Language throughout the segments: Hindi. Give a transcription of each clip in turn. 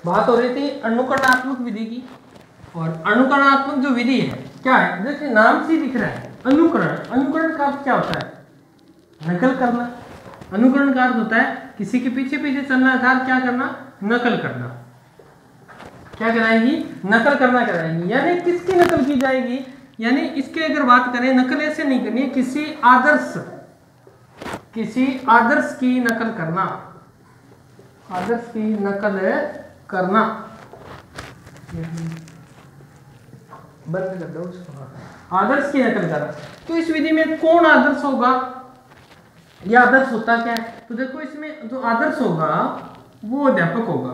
बात हो रही थी अनुकरणात्मक विधि की। और अनुकरणात्मक जो विधि है क्या है, देखिए नाम से दिख रहा है अनुकरण। अनुकरण का अर्थ क्या होता है? नकल करना। अनुकरण का अर्थ होता है किसी के पीछे पीछे चलना, अर्थात क्या करना? नकल करना। क्या कराएगी? नकल करना कराएगी। यानी किसकी नकल की जाएगी? यानी इसके अगर बात करें, नकल ऐसे नहीं करनी है, किसी आदर्श की नकल करना। आदर्श की नकल करना। बंद कर दो उसको। आदर्श की नकल करना। तो इस विधि में कौन आदर्श होगा? यह आदर्श होता क्या है? तो देखो इसमें जो आदर्श होगा वो अध्यापक होगा।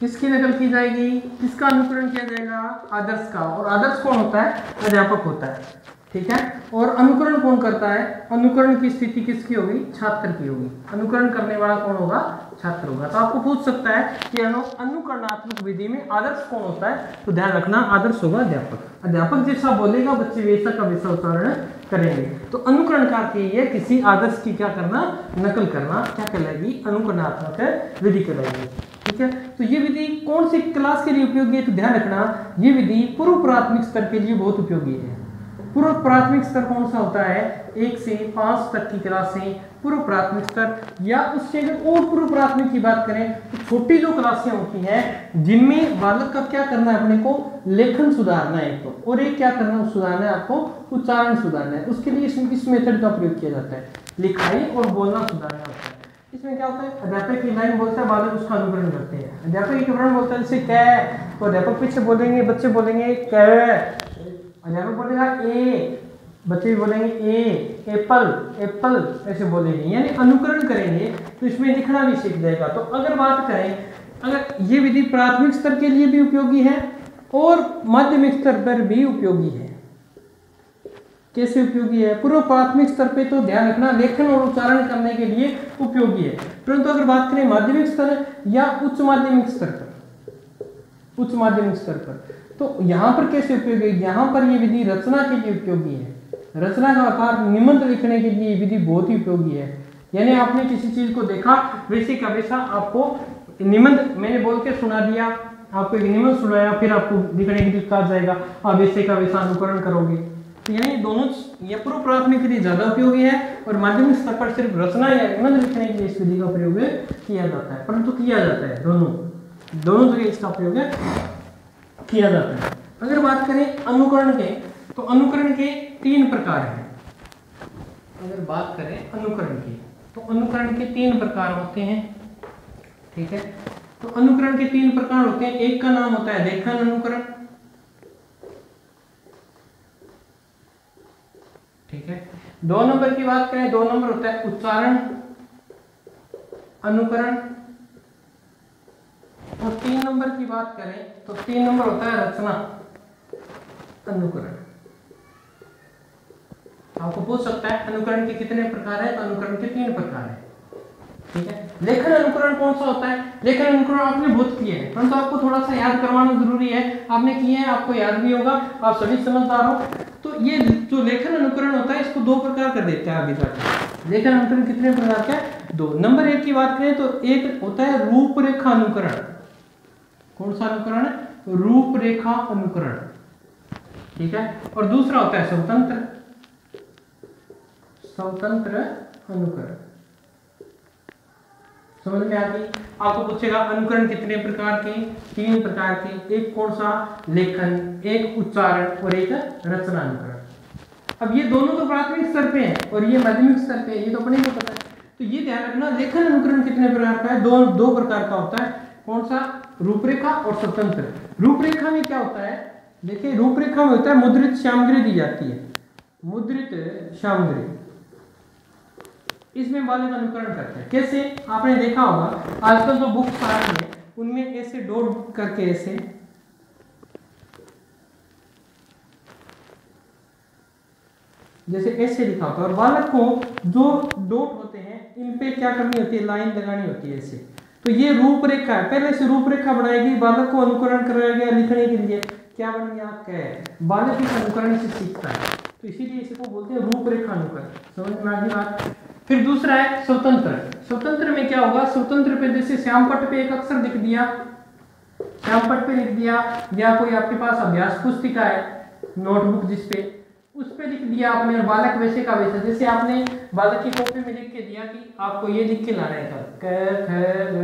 किसकी नकल की जाएगी? किसका अनुकरण किया जाएगा? आदर्श का। और आदर्श कौन होता है? अध्यापक होता है। ठीक है। और अनुकरण कौन करता है? अनुकरण की स्थिति किसकी होगी? छात्र की होगी। अनुकरण करने वाला कौन होगा? छात्र होगा। तो आपको पूछ सकता है कि अनुकरणात्मक विधि में आदर्श कौन होता है? तो ध्यान रखना, आदर्श होगा अध्यापक। अध्यापक जैसा बोलेगा बच्चे वैसा का वैसा उच्चारण करेंगे। तो अनुकरण का अर्थ ये है किसी आदर्श की क्या करना? नकल करना। क्या कहलाएगी? अनुकरणात्मक विधि कहलाएगी। ठीक है। तो ये विधि कौन सी क्लास के लिए उपयोगी है? तो ध्यान रखना, ये विधि पूर्व प्राथमिक स्तर के लिए बहुत उपयोगी है। पूर्व प्राथमिक स्तर कौन सा होता है? 1 से 5 तक की क्लासें पूर्व प्राथमिक स्तर, या उससे अगर और पूर्व प्राथमिक की बात करें तो छोटी जो क्लासें होती हैं जिनमें बालक का क्या करना है? अपने को लेखन सुधारना है एक तो, और एक क्या करना सुधारना है? आपको उच्चारण सुधारना है। उसके लिए इस मेथड का प्रयोग किया जाता है, लिखाई और बोलना सुधारना होता है। इसमें क्या होता है? अध्यापक की लाइन बोलता है, बालक उसका अनुकरण करते हैं। अध्यापक एक विवरण बोलता है जैसे कै, तो अध्यापक पीछे बोलेंगे, बच्चे बोलेंगे कै। अध्यापक बोलेगा ए, बच्चे भी बोलेंगे ए। एप्पल, एप्पल ऐसे बोलेंगे, यानी अनुकरण करेंगे। तो इसमें लिखना भी सीख जाएगा। तो अगर बात करें, अगर ये विधि प्राथमिक स्तर के लिए भी उपयोगी है और माध्यमिक स्तर पर भी उपयोगी है। कैसे उपयोगी है? पूर्व प्राथमिक स्तर पे तो ध्यान रखना लेखन और उच्चारण करने के लिए उपयोगी है, परंतु अगर बात करें माध्यमिक स्तर या उच्च माध्यमिक स्तर पर, उच्च माध्यमिक स्तर पर, तो यहाँ पर कैसे उपयोगी है? यहाँ पर ये विधि रचना के लिए उपयोगी है। रचना का आकार निबंध लिखने के लिए विधि बहुत ही उपयोगी है। यानी आपने किसी चीज को देखा वैसे का वैसा आपको निबंध, मैंने बोल के सुना दिया, आपको एक निबंध सुनाया, फिर आपको लिखने के लिए कहा जाएगा आप वैसे का वैसा अनुकरण करोगे। तो यानी दोनों, ये पूर्व प्राथमिक विधि ज्यादा उपयोगी है और माध्यमिक स्तर पर सिर्फ रचना या निबंध लिखने के लिए इस विधि का प्रयोग किया जाता है, परंतु किया जाता है दोनों जगह इसका प्रयोग किया जाता है। अगर बात करें अनुकरण के, तो अनुकरण के 3 प्रकार हैं। अगर बात करें अनुकरण की, तो अनुकरण के 3 प्रकार होते हैं। ठीक है। तो अनुकरण के 3 प्रकार होते हैं। एक का नाम होता है लेखन अनुकरण। ठीक है। 2 नंबर की बात करें, 2 नंबर होता है उच्चारण अनुकरण। और 3 नंबर की बात करें तो 3 नंबर होता है रचना अनुकरण। आपको पूछ सकता है अनुकरण के कितने प्रकार है? तो अनुकरण के 3 प्रकार है। ठीक है। लेखन अनुकरण कौन सा होता है? लेखन अनुकरण आपने बहुत किए हैं, परंतु आपको थोड़ा सा याद करवाना जरूरी है। आपने किए हैं, आपको याद भी होगा, आप सभी समझदार हो। तो ये जो लेखन अनुकरण होता है इसको 2 प्रकार कर देते हैं आगे जाकर। लेखन अनुकरण कितने प्रकार का है? 2। नंबर 1 की बात करें तो एक होता है रूपरेखा अनुकरण। कौन सा अनुकरण है? रूपरेखा अनुकरण। ठीक है। और दूसरा होता है स्वतंत्र अनुकरण। समझ में आ गई? आपको पूछेगा अनुकरण कितने प्रकार के? 3 प्रकार के। एक कौन सा? लेखन, एक उच्चारण और एक रचना अनुकरण। अब ये दोनों तो प्राथमिक स्तर पे हैं और ये माध्यमिक स्तर पे है, ये तो अपने को पता है। तो ये ध्यान रखना, लेखन अनुकरण कितने प्रकार का है? दो प्रकार का होता है। कौन सा? रूपरेखा और स्वतंत्र। रूपरेखा में क्या होता है? देखिए रूपरेखा में होता है मुद्रित सामग्री दी जाती है, मुद्रित सामग्री। इसमें बालक अनुकरण करते हैं। कैसे? आपने देखा होगा आजकल जो बुक्स आ रही है उनमें ऐसे डॉट करके ऐसे जैसे ऐसे लिखा होता है, और बालक को जो डॉट होते हैं इन पे क्या करनी होती है? लाइन लगानी होती है ऐसे। तो ये रूपरेखा है। पहले से रूपरेखा बनाएगी, बालक को अनुकरण कराया गया लिखने के लिए। क्या बन गया? क्या? बालक इस अनुकरण से सीखता है, तो इसीलिए इसको बोलते हैं रूपरेखा अनुकरण। समझ में आ गई बात? फिर दूसरा है स्वतंत्र। स्वतंत्र में क्या होगा, स्वतंत्र पे जैसे श्यामपट्ट पे एक अक्षर लिख दिया, श्यामपट्ट पे लिख दिया, या कोई आपके पास अभ्यास पुस्तिका है, नोटबुक जिसपे, उस पे लिख दिया आपने, और बालक वैसे का वैसा, जैसे आपने बालक की कॉपी में लिख के दिया कि आपको ये लिख के लाना है क ख ग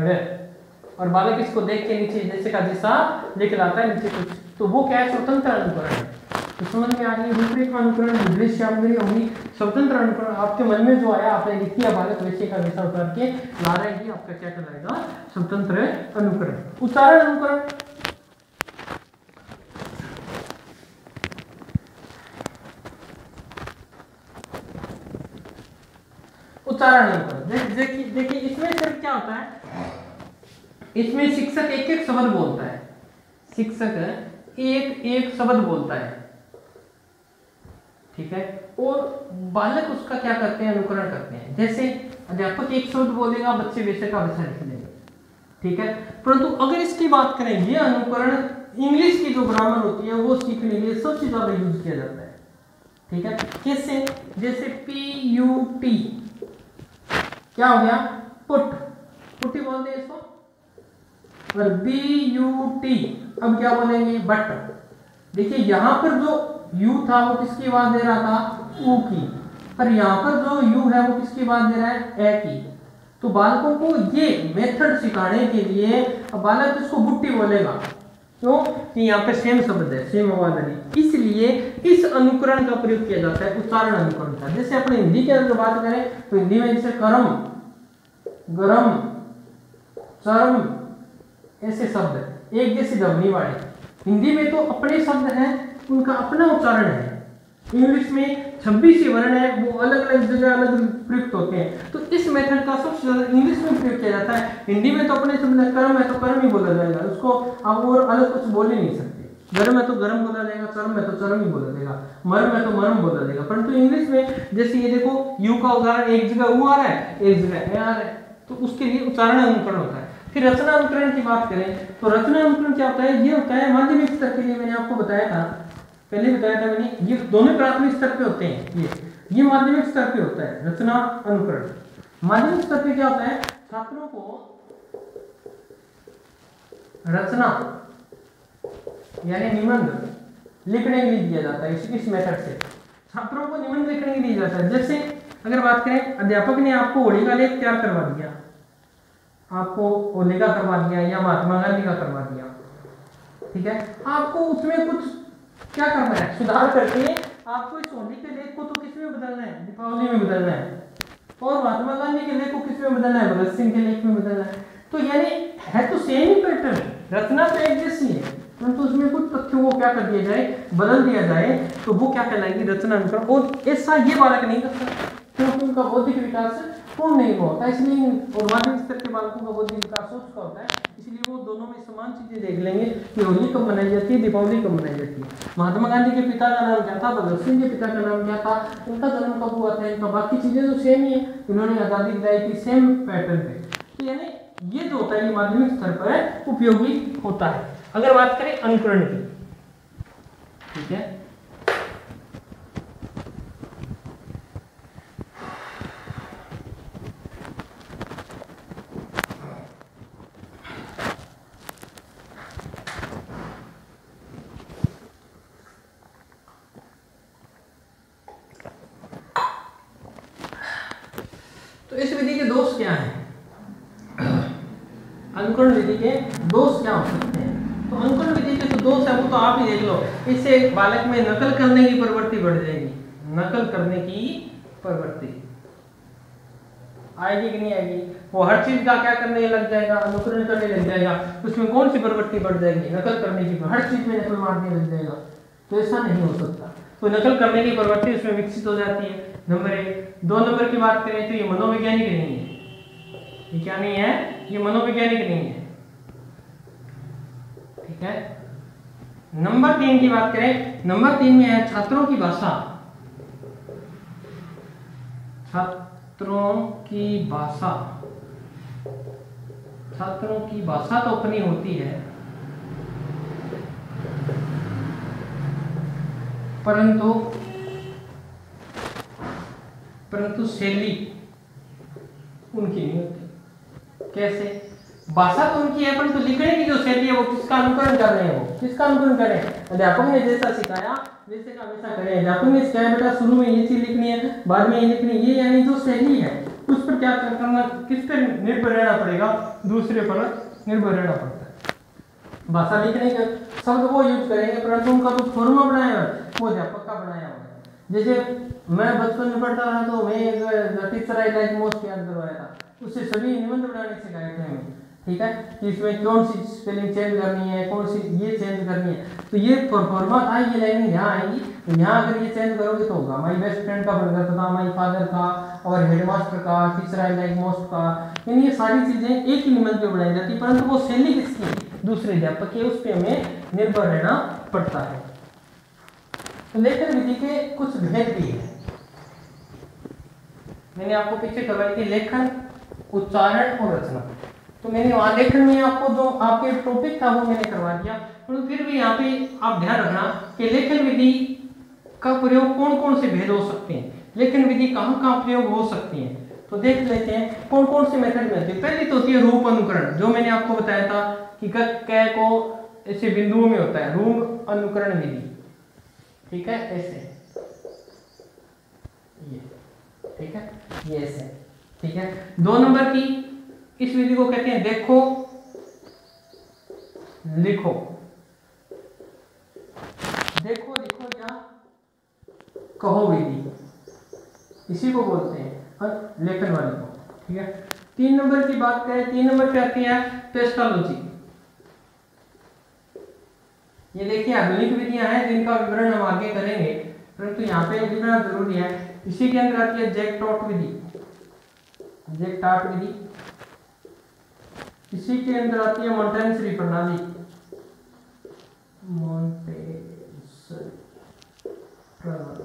घ, और बालक इसको देख के नीचे जैसे का जैसा लिख लाता है नीचे कुछ, तो वो क्या है, स्वतंत्र अनुकरण है। तो समझ में आ गई, रूपरेखा अनुकरण, दृश्य सामग्री होगी, स्वतंत्र अनुकरण आपके मन में जो आया आपने लिख दिया, बालक वैसे का वैसा उतार के ला रहे हैं, आपका क्या कहलाएगा, स्वतंत्र अनुकरण। उच्चारण अनुकरण, उच्चारण अनुकरण देखिए इसमें सिर्फ क्या होता है, इसमें शिक्षक एक एक शब्द बोलता है, शिक्षक एक एक शब्द बोलता है, ठीक है, और बालक उसका क्या करते हैं, अनुकरण करते हैं। जैसे अध्यापक एक शब्द बोलेगा, बच्चे वैसे का वैसा लिख देंगे, ठीक है। परंतु अगर इसकी बात करें, ये अनुकरण इंग्लिश की जो ग्रामर होती है वो सीखने के लिए सबसे ज्यादा यूज किया जाता है, ठीक है। कैसे, जैसे PUT क्या हो गया, पुट, पुट्टी बोलते हैं इसको, और BUT अब क्या बोलेंगे, बट। देखिए यहाँ पर जो यू था वो किसकी आवाज दे रहा था, ऊ की, पर यहाँ पर जो यू है वो किसकी आवाज दे रहा है, ए की। तो बालकों को ये मेथड सिखाने के लिए बालक इसको बुट्टी बोलेगा, क्यों कि यहाँ पे सेम शब्द है, सेम आवाज है, इसलिए इस अनुकरण का प्रयोग किया जाता है, उच्चारण अनुकरण का। जैसे अपने हिंदी के अंदर बात करें तो हिंदी में जैसे करम, गरम, चरम, ऐसे शब्द एक जैसी ध्वनि वाले, हिंदी में तो अपने शब्द हैं, उनका अपना उच्चारण है। इंग्लिश में 26 वर्ण है, वो अलग अलग जगह अलग प्रयुक्त होते हैं। तो इस मेथड का सबसे ज्यादा इंग्लिश में प्रयोग किया जाता है। हिंदी में तो अपने शब्द कर्म है तो कर्म ही बोला जाएगा, उसको आप और अलग कुछ बोल ही नहीं सकते। गर्म है तो गर्म बोला जाएगा, चरम है तो चरम ही बोला जाएगा, मर्म है तो मर्म बोला जाएगा। परंतु इंग्लिश में जैसे ये देखो, यू का उदाहरण एक जगह ऊ आ रहा है, एक जगह ए आ रहा है, तो उसके लिए उच्चारण अनुकरण होता है। फिर रचना अनुकरण की बात करें तो रचना अनुकरण क्या होता है, ये होता है माध्यमिक स्तर के लिए, मैंने आपको बताया था, पहले बताया था मैंने, ये दोनों प्राथमिक स्तर पे होते हैं, ये माध्यमिक स्तर पे होता है रचना अनुकरण। माध्यमिक स्तर पे क्या होता है, छात्रों को रचना यानी निबंध लिखने के लिए दिया जाता है। इस मेथड से छात्रों को निबंध लिखने के लिए दिया जाता है। जैसे अगर बात करें, अध्यापक ने आपको होली का लेख तैयार करवा दिया, आपको होली का करवा दिया या महात्मा गांधी का करवा दिया, ठीक है, आपको उसमें कुछ क्या करना है, सुधार करके आपको इस होली के लेख को तो किस में बदलना है, दीपावली में बदलना है, और महात्मा गांधी के लेख को किस में बदलना है, भगत सिंह के लेख में बदलना है। तो यानी है तो सेम ही पैटर्न, रचना तो एक जैसी है, परंतु उसमें कुछ तथ्यों को क्या कर दिया जाए, बदल दिया जाए, तो वो क्या कहलाएगी, रचना अनुकरण। और ऐसा ये बालक नहीं कर सकता क्योंकि उनका बौद्धिक विकास पूर्ण नहीं होता, इसलिए और माध्यमिक स्तर के बालकों का बौद्धिक विकास हो चुका होता है, इसलिए वो दोनों में समान चीजें देख लेंगे कि होली कब मनाई जाती है, दीपावली कब मनाई जाती है, महात्मा गांधी के पिता का नाम क्या था, भगत सिंह के पिता का नाम क्या था, उनका जन्म कब हुआ था, इनका बाकी चीजें तो सेम ही है, इन्होंने आजादी दिलाई थी सेम पैटर्न पे। तो यानी ये जो होता है ये माध्यमिक स्तर पर उपयोगी होता है। अगर बात करें अनुकरण की, ठीक है, तो इस विधि के दोष क्या हैं, अनुकरण विधि के दोष क्या हो सकते हैं। तो अनुकरण विधि के जो दोष है वो तो आप ही देख लो, इससे बालक में नकल करने की प्रवृत्ति बढ़ जाएगी, नकल करने की प्रवृत्ति आएगी कि नहीं आएगी, वो हर चीज का क्या करने लग जाएगा, अनुकरण करने लग जाएगा, उसमें कौन सी प्रवृत्ति बढ़ जाएगी, नकल करने की, हर चीज में नकल मारने लग जाएगा। तो ऐसा नहीं हो सकता, तो नकल करने की प्रवृत्ति उसमें विकसित हो जाती है, नंबर एक। 2 नंबर की बात करें तो ये मनोवैज्ञानिक नहीं है, ये क्या नहीं है, ये मनोवैज्ञानिक नहीं है, ठीक है। नंबर 3 की बात करें, नंबर 3 में है छात्रों की भाषा, छात्रों की भाषा, छात्रों की भाषा तो अपनी होती है, परंतु परंतु शैली उनकी नहीं होती। कैसे? भाषा तो उनकी है परंतु लिखने की जो शैली है वो किसका अनुकरण कर रहे हैं, वो किसका अनुकरण कर रहे हैं? अध्यापक ने जैसा सिखाया वैसे का वैसा करें। अध्यापक ने सिखाया बेटा शुरू में ये चीज लिखनी है, बाद में ये लिखनी है, ये यानी जो शैली है उस पर क्या करना, किस पर निर्भर रहना पड़ेगा? दूसरे पर निर्भर रहना पड़ता है। भाषा लिखने का शब्द वो यूज करेंगे परंतु उनका जो फॉर्मा बनाया है वो अध्यापक का बनाया हुआ है। जैसे मैं बचपन में पढ़ता था तो मैं टीचर आई लाइक मोस्ट याद करवाया था, उससे सभी निबंध बनाने सिखाए थे हमें, ठीक है, कि इसमें कौन सी स्पेलिंग चेंज करनी है, कौन सी ये चेंज करनी है। तो ये फॉर्मेट आई, ये लाइन यहाँ आएगी, तो यहाँ अगर ये चेंज करोगे तो होगा माई बेस्ट फ्रेंड का बन जाता था, माई फादर का, और हेडमास्टर का, टीचर आई लाइक मोस्ट का, यानी ये सारी चीजें एक ही निबंध पे बनाई जाती, परंतु वो शैली किसकी है? दूसरे अध्यापक के, उस पर हमें निर्भर रहना पड़ता है। तो लेखन विधि के कुछ भेद भी है। मैंने आपको पीछे करवाई थी लेखन, उच्चारण और रचना। तो मैंने वहां लेखन में आपको जो आपके टॉपिक था वो मैंने करवा दिया, परंतु फिर भी यहाँ पे आप ध्यान रखना कि लेखन विधि का प्रयोग कौन कौन से भेद हो सकते हैं, लेखन विधि कहाँ कहाँ प्रयोग हो सकती है। तो देख लेते हैं कौन कौन से मेथड में होती है। पहली तो होती है रूप अनुकरण, जो मैंने आपको बताया था कि क को ऐसे बिंदुओं में होता है, रूप अनुकरण विधि, ठीक है, ऐसे ये, ठीक है, ये ऐसे, ठीक है। 2 नंबर की इस विधि को कहते हैं देखो लिखो, देखो लिखो या कहो विधि, इसी को बोलते हैं लेखन वाली को, ठीक है। 3 नंबर की बात करें, 3 नंबर पे आती है पेस्टालॉजी। ये देखिए आधुनिक विधियां हैं जिनका विवरण हम आगे करेंगे, परंतु यहाँ पे लिखना जरूरी है। इसी के अंदर आती है जैकटॉट विधि, जैकटॉट विधि। इसी के अंदर आती है मॉन्टेसरी प्रणाली, मॉन्टेसरी प्रणाली,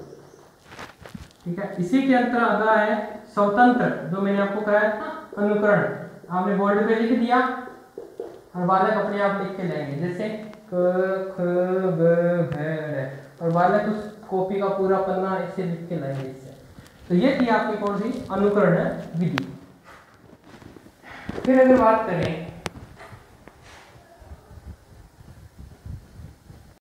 ठीक है। इसी के अंदर आता है स्वतंत्र, जो मैंने आपको कराया था अनुकरण, आपने बोर्ड पे लिख दिया और बालक अपने आप लिख के जाएंगे, जैसे क ख ग घ, और बालक उस कॉपी का पूरा पन्ना ऐसे लिख के लाएंगे इससे। तो ये थी आपकी कौन सी अनुकरण विधि। फिर अगर बात करें